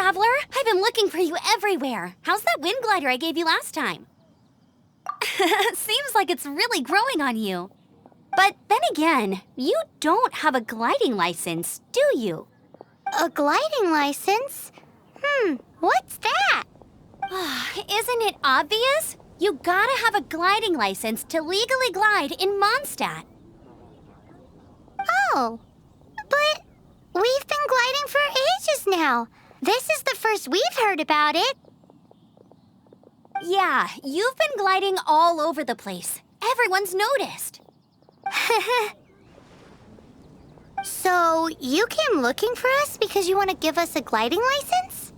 traveler! I've been looking for you everywhere. How's that wind glider I gave you last time? Seems like it's really growing on you. But then again, you don't have a gliding license, do you? A gliding license? What's that? Isn't it obvious? You gotta have a gliding license to legally glide in Mondstadt. Oh, but we've been gliding for ages now. This is the first we've heard about it. Yeah, you've been gliding all over the place. Everyone's noticed. So, you came looking for us because you want to give us a gliding license?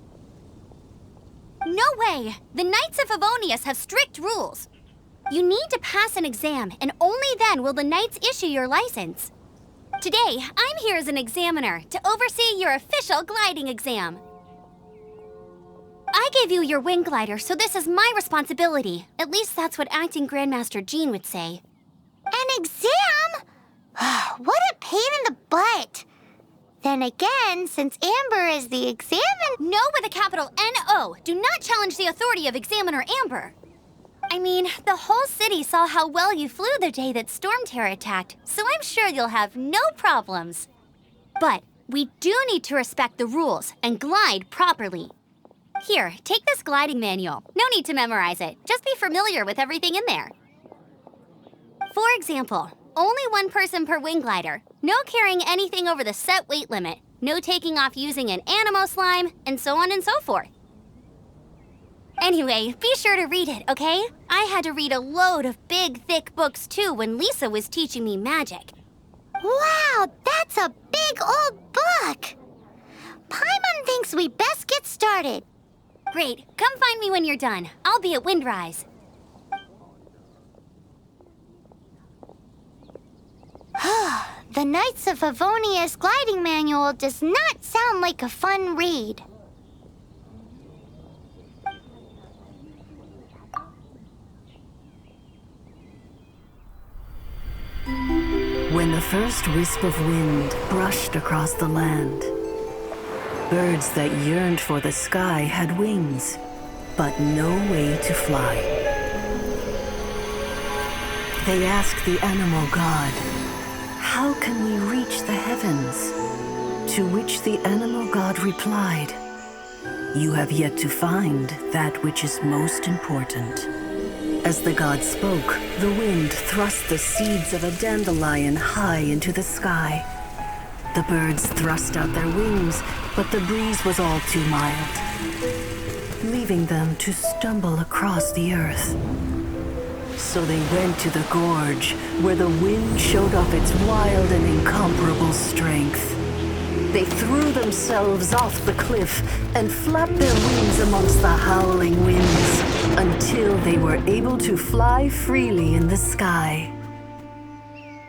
No way! The Knights of Favonius have strict rules. You need to pass an exam, and only then will the Knights issue your license. Today, I'm here as an examiner to oversee your official gliding exam. I gave you your wing glider, so this is my responsibility. At least that's what Acting Grandmaster Jean would say. An exam? What a pain in the butt. Then again, since Amber is the examiner... No with a capital N-O. Do not challenge the authority of Examiner Amber. I mean, the whole city saw how well you flew the day that Storm Terror attacked, so I'm sure you'll have no problems. But we do need to respect the rules and glide properly. Here, take this gliding manual. No need to memorize it. Just be familiar with everything in there. For example, only one person per wing glider. No carrying anything over the set weight limit. No taking off using an animo slime, and so on and so forth. Anyway, be sure to read it, okay? I had to read a load of big, thick books too when Lisa was teaching me magic. Wow, that's a big old book! Paimon thinks we best get started. Great, come find me when you're done. I'll be at Windrise. The Knights of Favonius gliding manual does not sound like a fun read. When the first wisp of wind brushed across the land, birds that yearned for the sky had wings, but no way to fly. They asked the animal god, "How can we reach the heavens?" To which the animal god replied, "You have yet to find that which is most important." As the god spoke, the wind thrust the seeds of a dandelion high into the sky. The birds thrust out their wings, but the breeze was all too mild, leaving them to stumble across the earth. So they went to the gorge, where the wind showed off its wild and incomparable strength. They threw themselves off the cliff and flapped their wings amongst the howling winds until they were able to fly freely in the sky.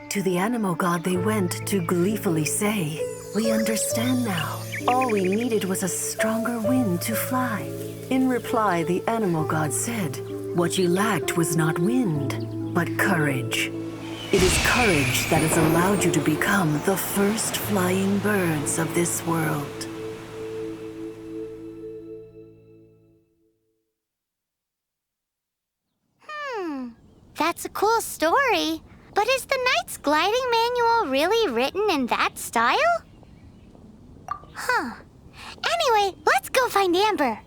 To the animal god they went to gleefully say, "We understand now. All we needed was a stronger wind to fly." In reply, the animal god said, "What you lacked was not wind, but courage. It is courage that has allowed you to become the first flying birds of this world." That's a cool story. But is the Knight's gliding manual really written in that style? Anyway, let's go find Amber.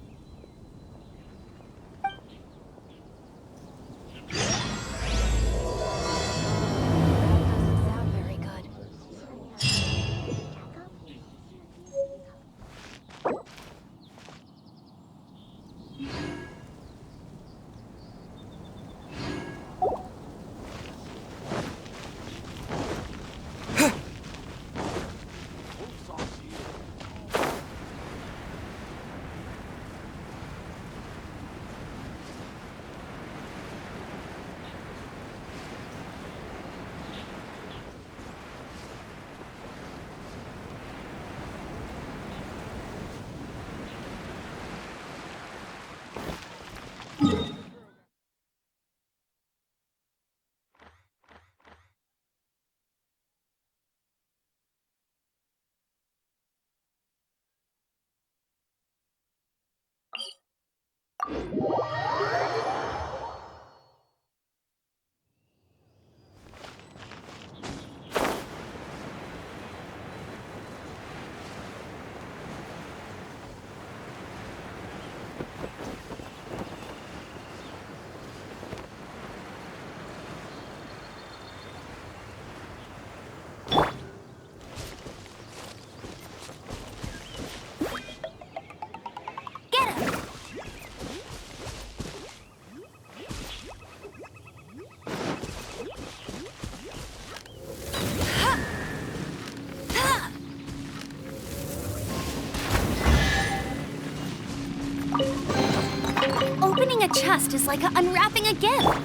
chest is like unwrapping a gift.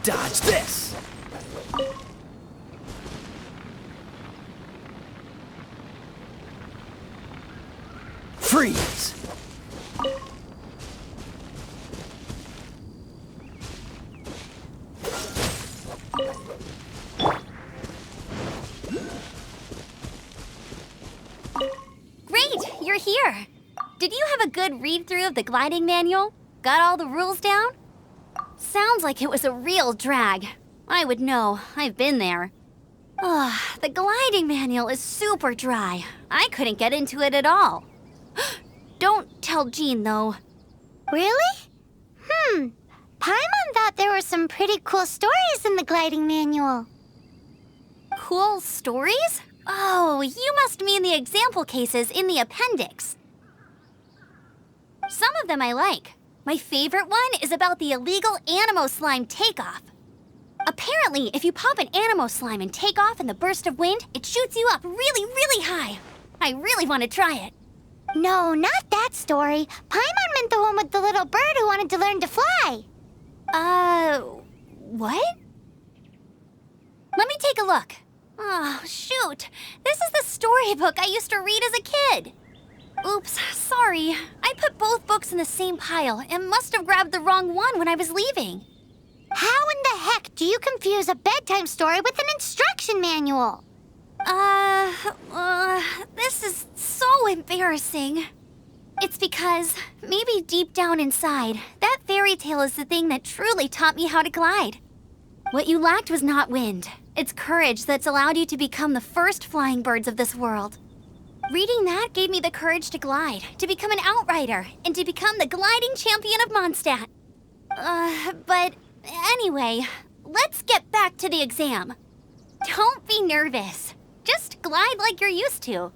Dodge this! Freeze! Great, you're here. Did you have a good read-through of the gliding manual? Got all the rules down? Sounds like it was a real drag. I would know. I've been there. The gliding manual is super dry. I couldn't get into it at all. Don't tell Jean, though. Really? Paimon thought there were some pretty cool stories in the gliding manual. Cool stories? Oh, you must mean the example cases in the appendix. Some of them I like. My favorite one is about the illegal Animo Slime takeoff. Apparently, if you pop an Animo Slime and take off in the burst of wind, it shoots you up really, really high. I really want to try it. No, not that story. Paimon meant the one with the little bird who wanted to learn to fly. What? Let me take a look. Oh, shoot. This is the storybook I used to read as a kid. Oops, sorry. I put both books in the same pile and must have grabbed the wrong one when I was leaving. How in the heck do you confuse a bedtime story with an instruction manual? This is so embarrassing. It's because, maybe deep down inside, that fairy tale is the thing that truly taught me how to glide. What you lacked was not wind. It's courage that's allowed you to become the first flying birds of this world. Reading that gave me the courage to glide, to become an outrider, and to become the gliding champion of Mondstadt. But anyway, let's get back to the exam. Don't be nervous. Just glide like you're used to.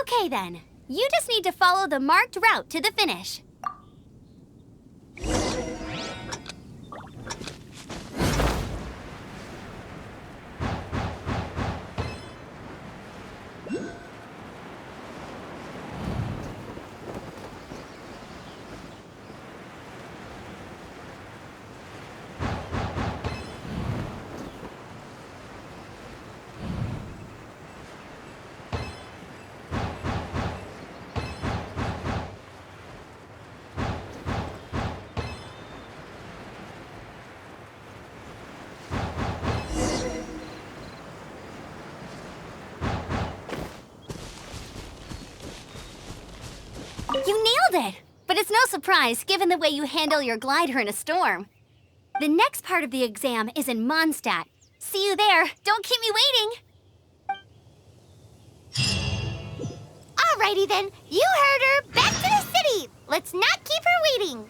Okay then, you just need to follow the marked route to the finish. You nailed it! but it's no surprise given the way you handle your glider in a storm. The next part of the exam is in Mondstadt. See you there. Don't keep me waiting. Alrighty then, you heard her. Back to the city. Let's not keep her waiting.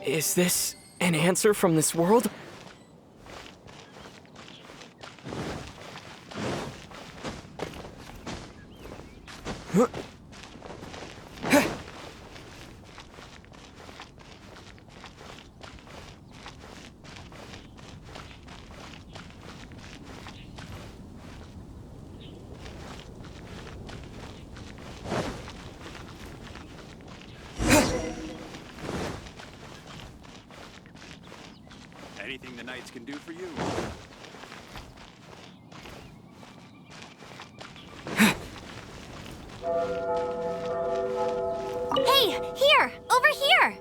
Is this an answer from this world? Huh? Anything the Knights can do for you? Hey, here! Over here!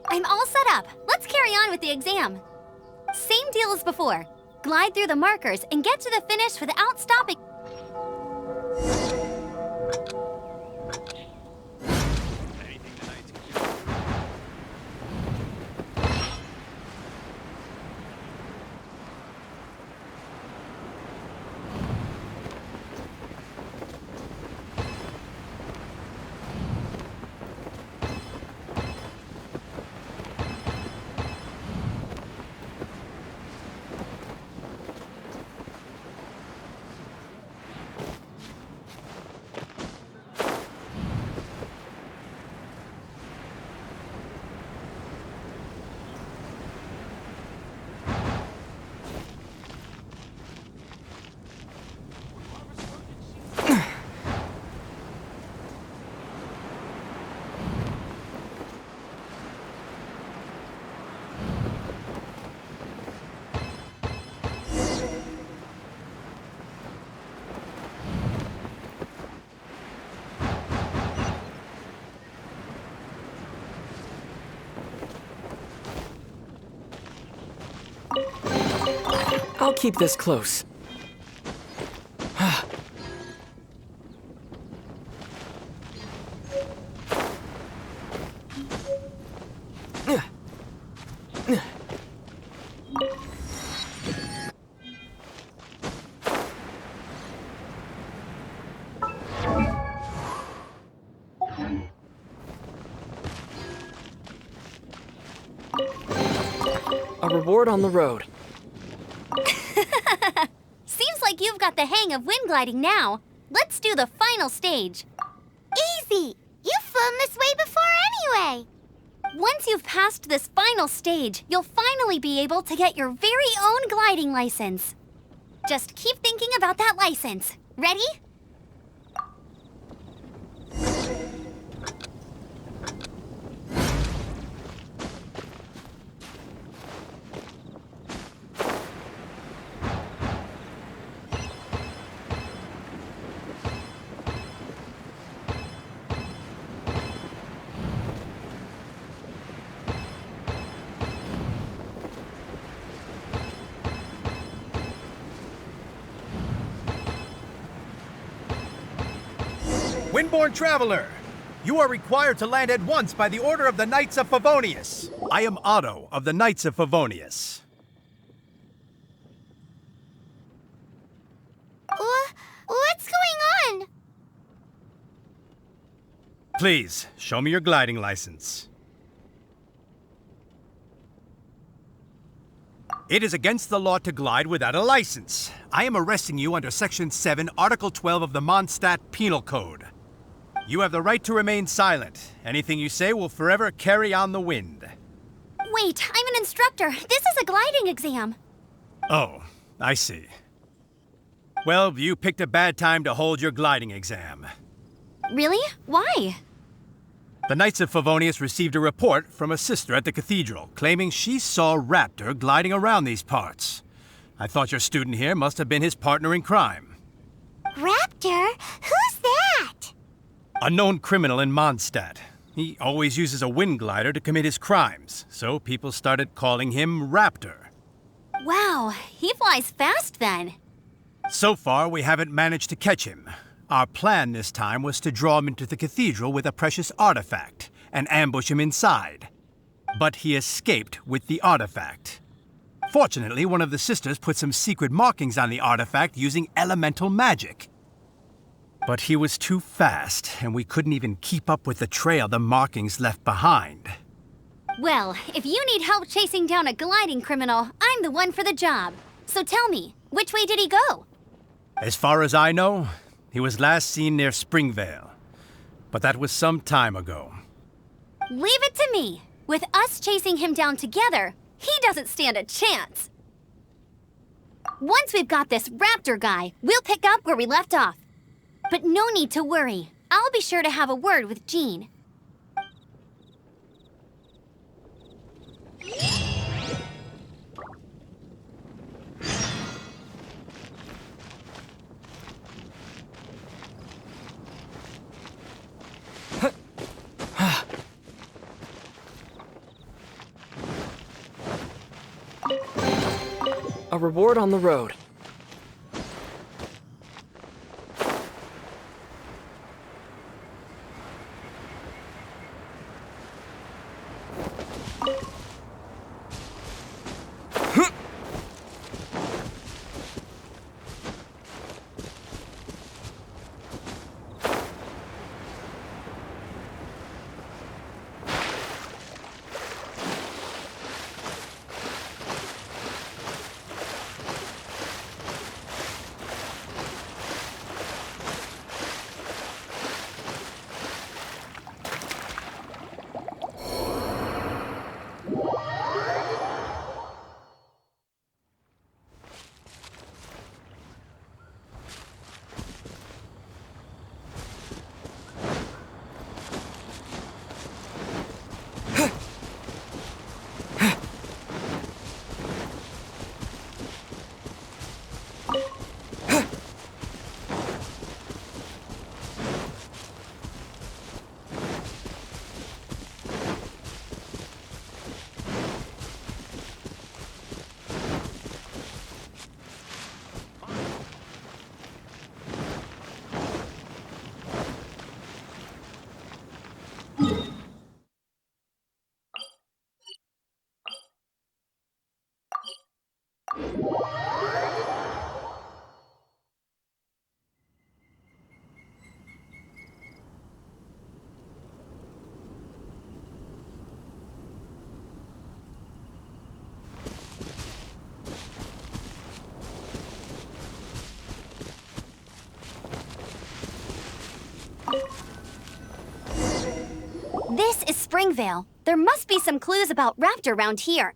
I'm all set up. Let's carry on with the exam. Same deal as before. Glide through the markers and get to the finish without stopping. Anything the Knights can do for you? I'll keep this close. A reward on the road. Seems like you've got the hang of wind gliding now. Let's do the final stage. Easy. You've flown this way before anyway. Once you've passed this final stage, you'll finally be able to get your very own gliding license. Just keep thinking about that license. Ready? Windborne Traveler, You are required to land at once by the order of the Knights of Favonius. I am Otto of the Knights of Favonius. What's going on? Please, show me your gliding license. It is against the law to glide without a license. I am arresting you under Section 7, Article 12 of the Mondstadt Penal Code. You have the right to remain silent. Anything you say will forever carry on the wind. Wait, I'm an instructor. This is a gliding exam. Oh, I see. Well, you picked a bad time to hold your gliding exam. Really? Why? The Knights of Favonius received a report from a sister at the cathedral claiming she saw Raptor gliding around these parts. I thought your student here must have been his partner in crime. Raptor? Who's that? A known criminal in Mondstadt. He always uses a wind glider to commit his crimes, so people started calling him Raptor. Wow, he flies fast then. So far, we haven't managed to catch him. Our plan this time was to draw him into the cathedral with a precious artifact and ambush him inside. But he escaped with the artifact. Fortunately, one of the sisters put some secret markings on the artifact using elemental magic. But he was too fast, and we couldn't even keep up with the trail the markings left behind. Well, if you need help chasing down a gliding criminal, I'm the one for the job. So tell me, which way did he go? As far as I know, he was last seen near Springvale. But that was some time ago. Leave it to me. With us chasing him down together, he doesn't stand a chance. Once we've got this Raptor guy, we'll pick up where we left off. But no need to worry. I'll be sure to have a word with Jean. A reward on the road. This is Springvale. There must be some clues about Raptor around here.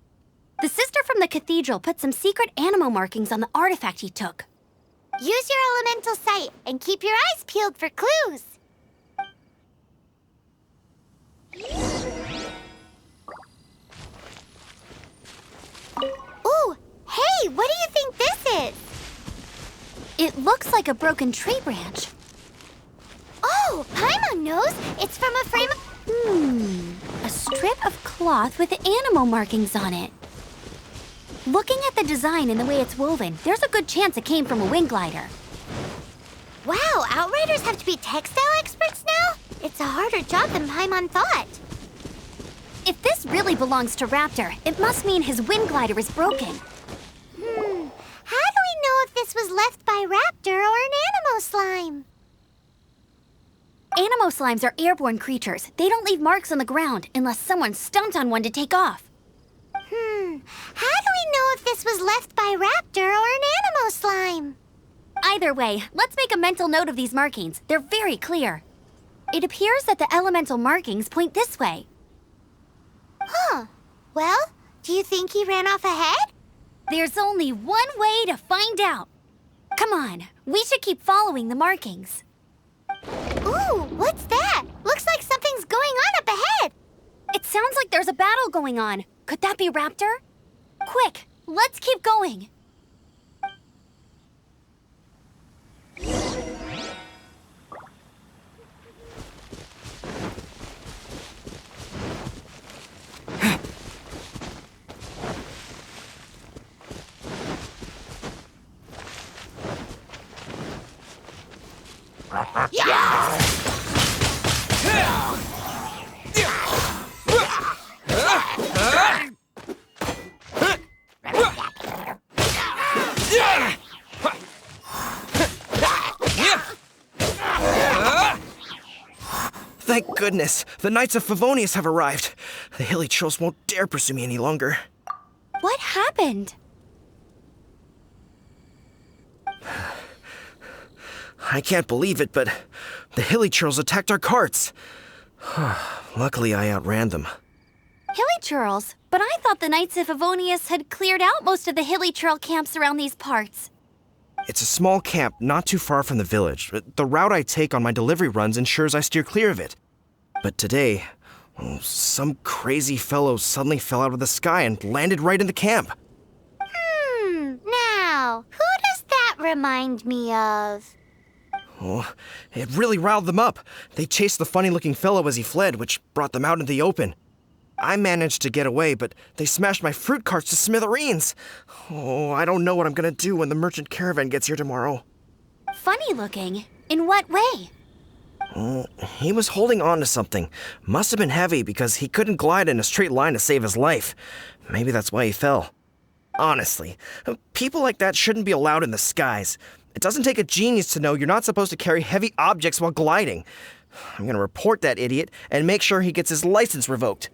The sister from the cathedral put some secret animal markings on the artifact he took. Use your elemental sight and keep your eyes peeled for clues. Ooh, hey, what do you think this is? It looks like a broken tree branch. Oh, Paimon knows. It's from a frame of... A strip of cloth with animal markings on it. Looking at the design and the way it's woven, there's a good chance it came from a wind glider. Wow, Outriders have to be textile experts now? it's a harder job than Paimon thought. If this really belongs to Raptor, it must mean his wind glider is broken. How do we know if this was left by Raptor or an Animo slime? Animo slimes are airborne creatures. They don't leave marks on the ground unless someone stomped on one to take off. How do we know if this was left by Raptor or an Animo slime? Either way, let's make a mental note of these markings. They're very clear. It appears that the elemental markings point this way. Huh. Well, do you think he ran off ahead? There's only one way to find out. Come on, we should keep following the markings. Ooh, what's that? Looks like something's going on up ahead. It sounds like there's a battle going on. Could that be Raptor? Quick, let's keep going. Thank goodness, the Knights of Favonius have arrived. The hilly trolls won't dare pursue me any longer. What happened? I can't believe it, but the hilly trolls attacked our carts. Luckily, I outran them. Hilly churls? But I thought the Knights of Favonius had cleared out most of the hilly churl camps around these parts. It's a small camp not too far from the village. The route I take on my delivery runs ensures I steer clear of it. But today, some crazy fellow suddenly fell out of the sky and landed right in the camp. Now, who does that remind me of? Oh, it really riled them up. They chased the funny-looking fellow as he fled, which brought them out into the open. I managed to get away, but they smashed my fruit carts to smithereens. Oh, I don't know what I'm gonna do when the merchant caravan gets here tomorrow. Funny looking? In what way? He was holding on to something. Must have been heavy because he couldn't glide in a straight line to save his life. Maybe that's why he fell. Honestly, people like that shouldn't be allowed in the skies. It doesn't take a genius to know you're not supposed to carry heavy objects while gliding. I'm gonna report that idiot and make sure he gets his license revoked.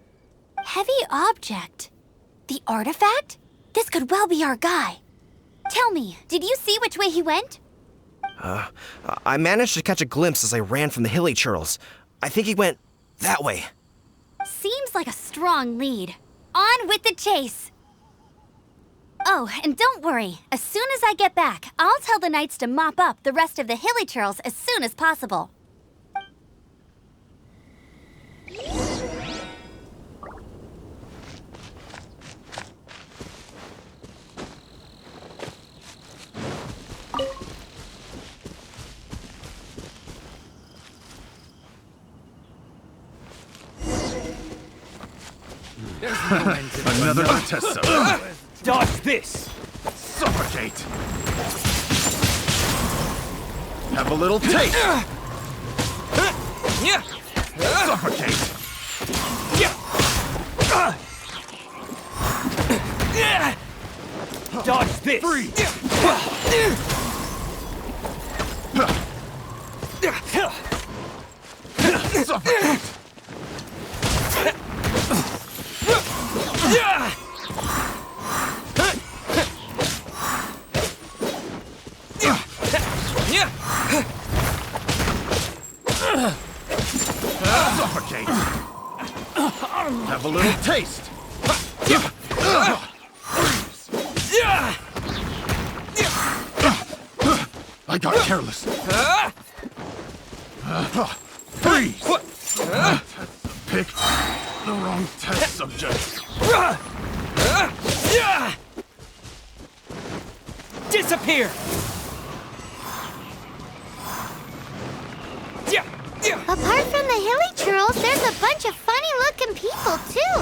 Heavy object? The artifact? This could well be our guy. Tell me, did you see which way he went? I managed to catch a glimpse as I ran from the hilly churls. I think he went that way. Seems like a strong lead. On with the chase! Oh, and don't worry. As soon as I get back, I'll tell the knights to mop up the rest of the hilly churls as soon as possible. Another test zone. Dodge this! Suffocate. Have a little taste. Suffocate. Dodge this! Freeze. Suffocate. Suffocate. Have a little taste. I got careless. Freeze! Picked the wrong test subject. Disappear! Apart from the hilly churls, there's a bunch of funny-looking people, too.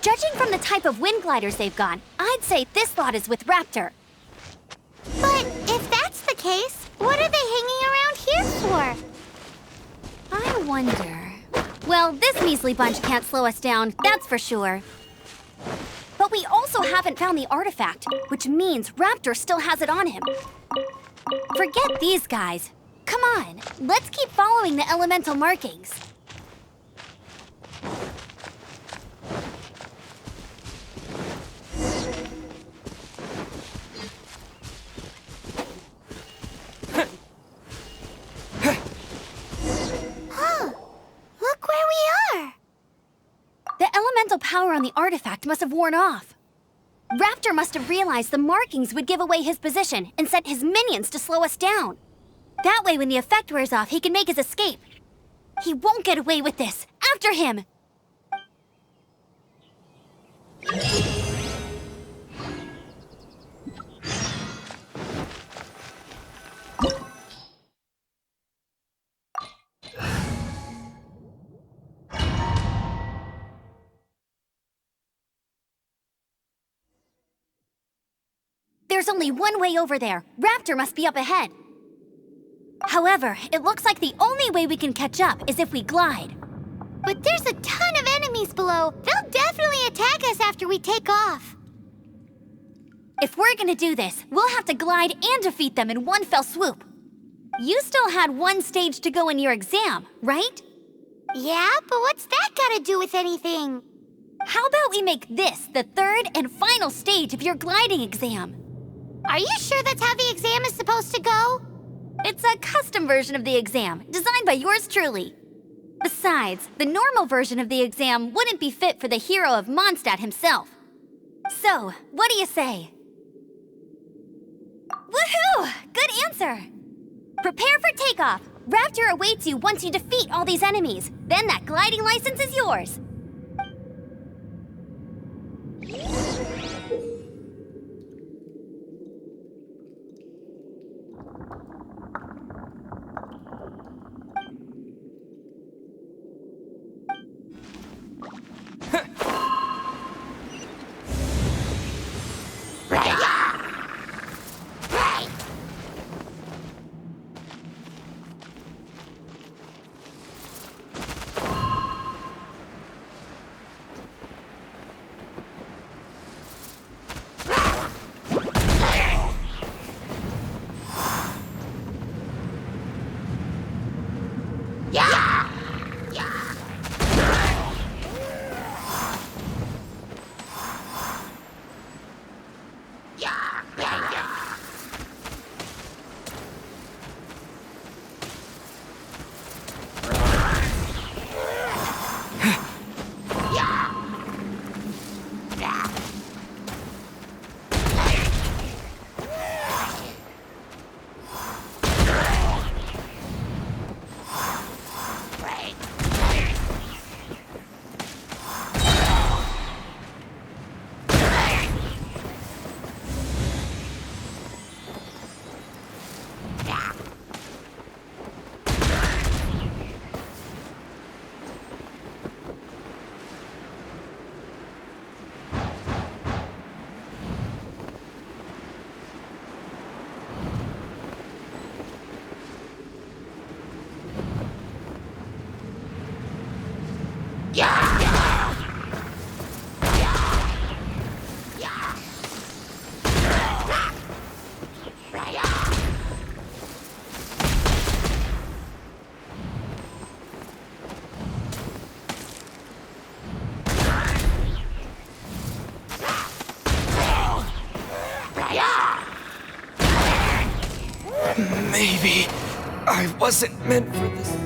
Judging from the type of wind gliders they've got, I'd say this lot is with Raptor. But if that's the case, what are they hanging around here for? I wonder... Well, this measly bunch can't slow us down, that's for sure. But we also haven't found the artifact, which means Raptor still has it on him. Forget these guys. Come on, let's keep following the elemental markings. Look where we are! The elemental power on the artifact must have worn off. Raptor must have realized the markings would give away his position and sent his minions to slow us down. That way, when the effect wears off, he can make his escape. He won't get away with this. After him! There's only one way over there. Raptor must be up ahead. However, it looks like the only way we can catch up is if we glide. But there's a ton of enemies below. They'll definitely attack us after we take off. If we're gonna do this, we'll have to glide and defeat them in one fell swoop. You still had one stage to go in your exam, right? Yeah, but what's that gotta do with anything? How about we make this the third and final stage of your gliding exam? Are you sure that's how the exam is supposed to go? It's a custom version of the exam, designed by yours truly. Besides, the normal version of the exam wouldn't be fit for the hero of Mondstadt himself. So, what do you say? Woohoo! Good answer! Prepare for takeoff. Raptor awaits you once you defeat all these enemies. Then that gliding license is yours. Maybe I wasn't meant for this.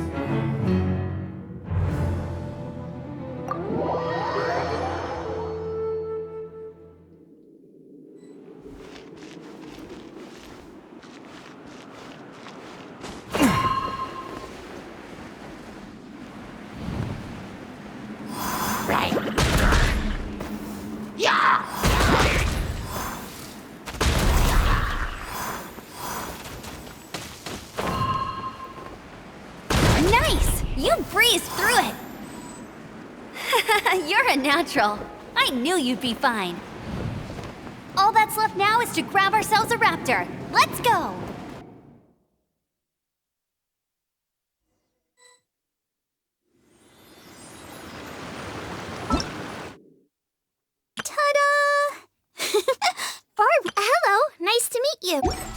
Nice! You breezed through it! You're a natural. I knew you'd be fine. All that's left now is to grab ourselves a raptor. Let's go! you.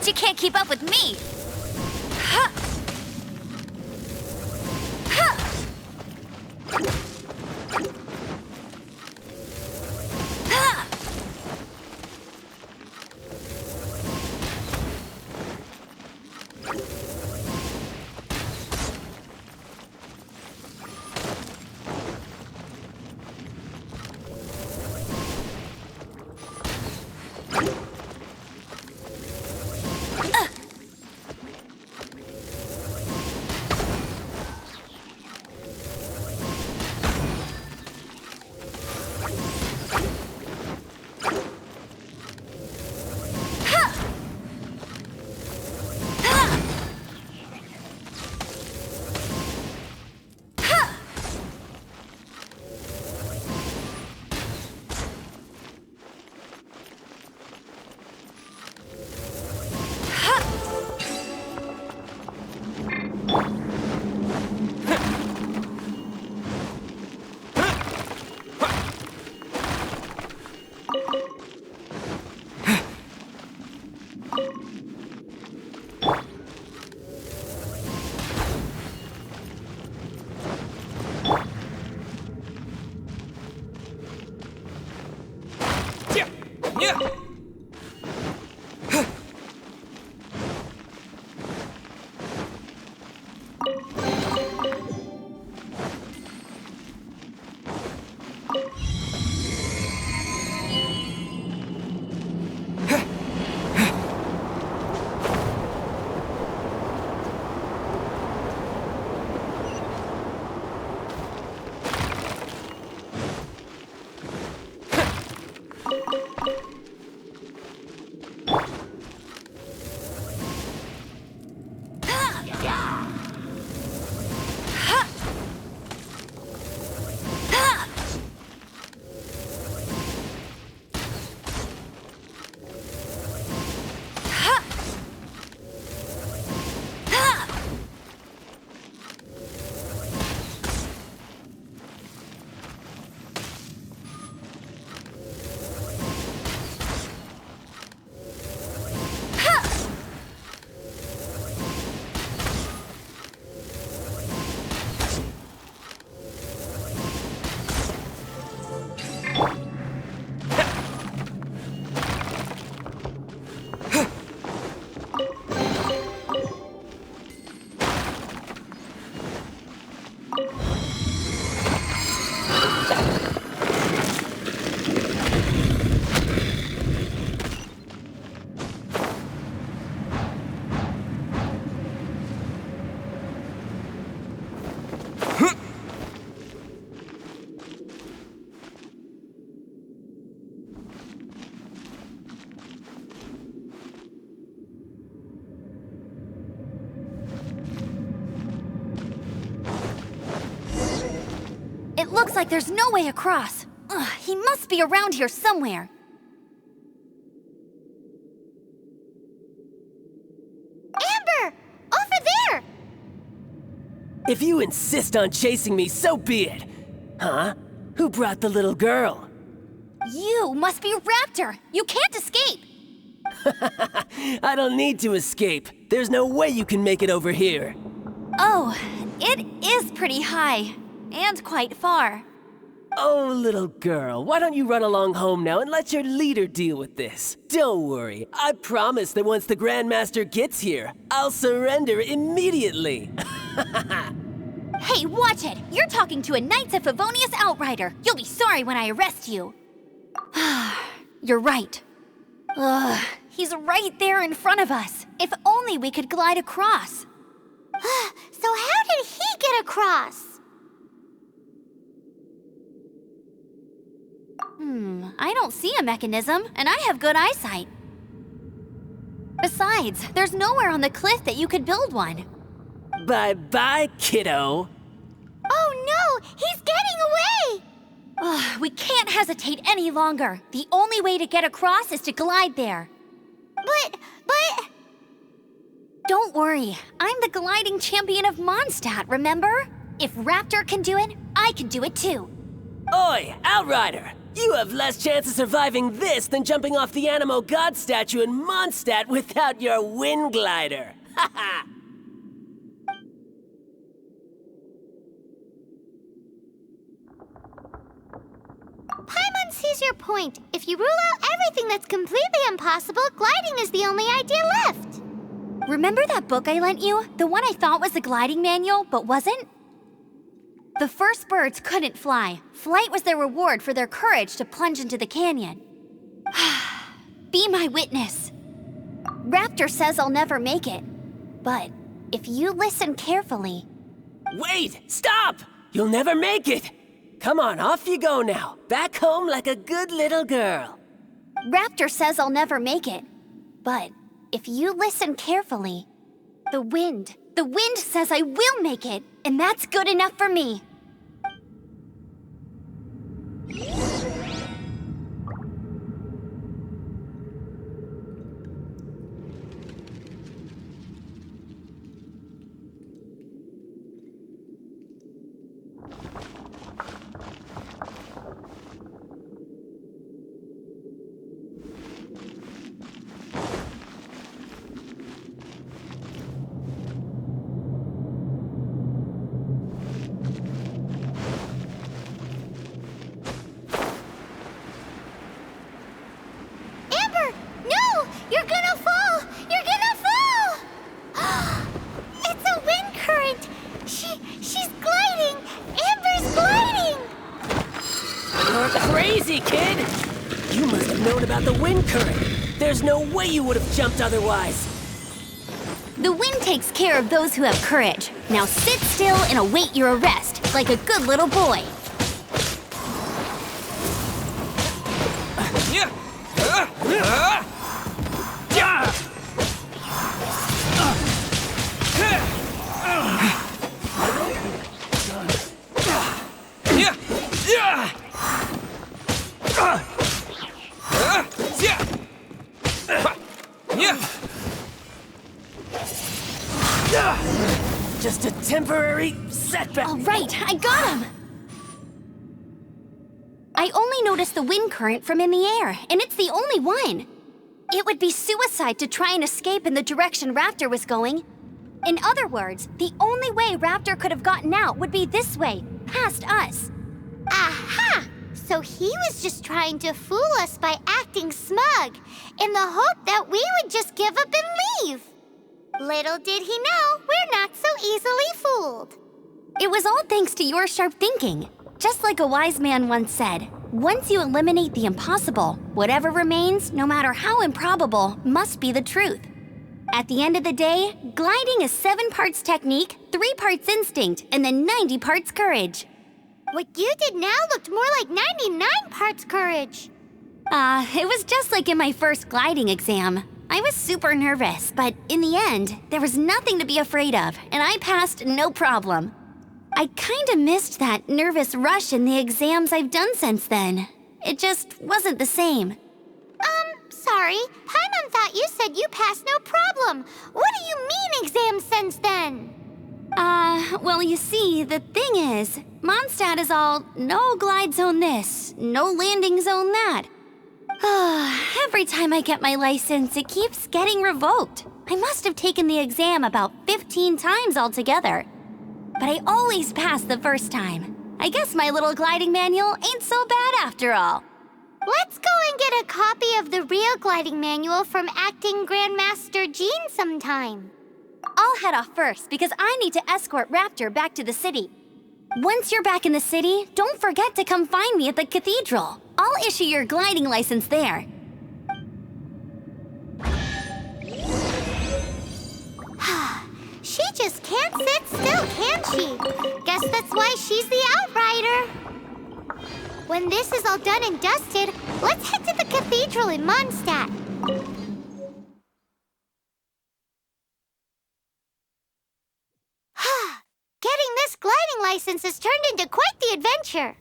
You can't keep up with me! Ha! Ha! Ha! It looks like there's no way across. Ugh, he must be around here somewhere. Amber! Over there! If you insist on chasing me, so be it. Huh? Who brought the little girl? You must be Raptor. You can't escape. I don't need to escape. There's no way you can make it over here. Oh, it is pretty high. And quite far. Oh, little girl, why don't you run along home now and let your leader deal with this? Don't worry, I promise that once the Grandmaster gets here, I'll surrender immediately. Hey, watch it! You're talking to a Knights of Favonius outrider. You'll be sorry when I arrest you. You're right. Ugh, he's right there in front of us. If only we could glide across. So how did he get across? I don't see a mechanism, and I have good eyesight. Besides, there's nowhere on the cliff that you could build one. Bye-bye, kiddo. Oh no! He's getting away! Ugh, we can't hesitate any longer. The only way to get across is to glide there. But... Don't worry, I'm the gliding champion of Mondstadt, remember? If Raptor can do it, I can do it too. Oi, Outrider! You have less chance of surviving this than jumping off the Animo God statue in Mondstadt without your wind glider. Haha! Paimon sees your point. If you rule out everything that's completely impossible, gliding is the only idea left. Remember that book I lent you? The one I thought was the gliding manual, but wasn't? The first birds couldn't fly. Flight was their reward for their courage to plunge into the canyon. Be my witness. Raptor says I'll never make it. But if you listen carefully... Wait! Stop! You'll never make it! Come on, off you go now. Back home like a good little girl. Raptor says I'll never make it. But if you listen carefully... The wind says I will make it, and that's good enough for me. Crazy, kid! You must have known about the wind current. There's no way you would have jumped otherwise. The wind takes care of those who have courage. Now sit still and await your arrest, like a good little boy. Just a temporary setback. All right, I got him! I only noticed the wind current from in the air, and it's the only one. It would be suicide to try and escape in the direction Raptor was going. In other words, the only way Raptor could have gotten out would be this way, past us. Aha! So he was just trying to fool us by acting smug, in the hope that we would just give up and leave. Little did he know, we're not so easily fooled. It was all thanks to your sharp thinking. Just like a wise man once said, once you eliminate the impossible, whatever remains, no matter how improbable, must be the truth. At the end of the day, gliding is 7 parts technique, 3 parts instinct, and then 90 parts courage. What you did now looked more like 99 parts courage. It was just like in my first gliding exam. I was super nervous, but in the end, there was nothing to be afraid of, and I passed no problem. I kinda missed that nervous rush in the exams I've done since then. It just wasn't the same. Sorry. Paimon thought you said you passed no problem. What do you mean exams since then? Well, you see, the thing is, Mondstadt is all no glide zone this, no landing zone that. Every time I get my license, it keeps getting revoked. I must have taken the exam about 15 times altogether. But I always pass the first time. I guess my little gliding manual ain't so bad after all. Let's go and get a copy of the real gliding manual from Acting Grandmaster Jean sometime. I'll head off first because I need to escort Raptor back to the city. Once you're back in the city, don't forget to come find me at the cathedral. I'll issue your gliding license there. She just can't sit still, can she? Guess that's why she's the outrider. When this is all done and dusted, let's head to the cathedral in Mondstadt. Getting this gliding license has turned into quite the adventure.